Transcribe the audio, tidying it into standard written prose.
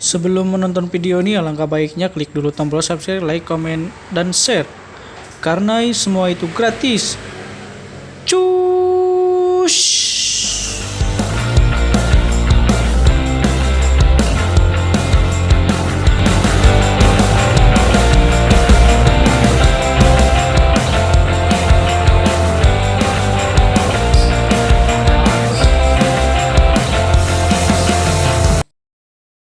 Sebelum menonton video ini, alangkah baiknya klik dulu tombol subscribe, like, komen, dan share. Karena semua itu gratis. Cus.